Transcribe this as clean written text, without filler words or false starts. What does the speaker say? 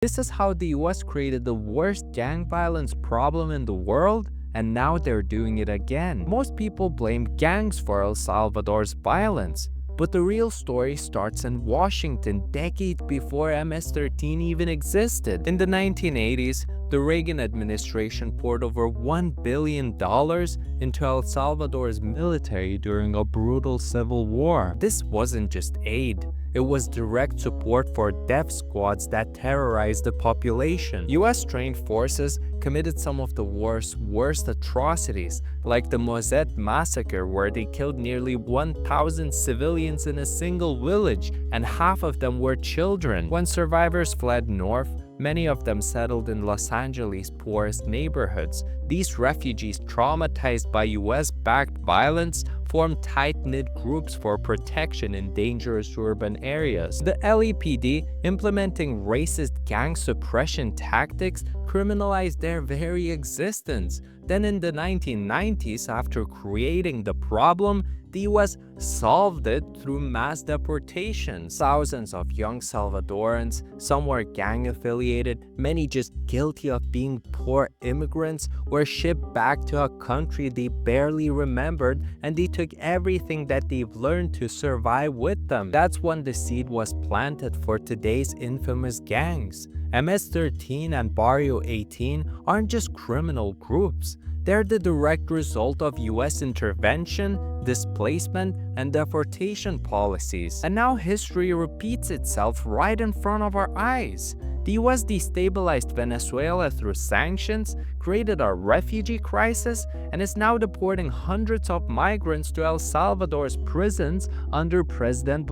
This is how the US created the worst gang violence problem in the world, and now they're doing it again. Most people blame gangs for El Salvador's violence, but the real story starts in Washington decades before MS-13 even existed. In the 1980s, the Reagan administration poured over $1 billion into El Salvador's military during a brutal civil war. This wasn't just aid. It was direct support for death squads that terrorized the population. US-trained forces committed some of the war's worst atrocities, like the Mozet massacre, where they killed nearly 1,000 civilians in a single village, and half of them were children. When survivors fled north, many of them settled in Los Angeles' poorest neighborhoods. These refugees, traumatized by US-backed violence, formed tight-knit groups for protection in dangerous urban areas. The LAPD, implementing racist gang suppression tactics, criminalized their very existence. Then in the 1990s, after creating the problem, the US solved it through mass deportations. Thousands of young Salvadorans, some were gang-affiliated, many just guilty of being poor immigrants, were shipped back to a country they barely remembered, and they took everything that they've learned to survive with them. That's when the seed was planted for today's infamous gangs. MS-13 and Barrio 18 aren't just criminal groups. They're the direct result of US intervention, displacement, and deportation policies. And now history repeats itself right in front of our eyes. The US destabilized Venezuela through sanctions, created a refugee crisis, and is now deporting hundreds of migrants to El Salvador's prisons under President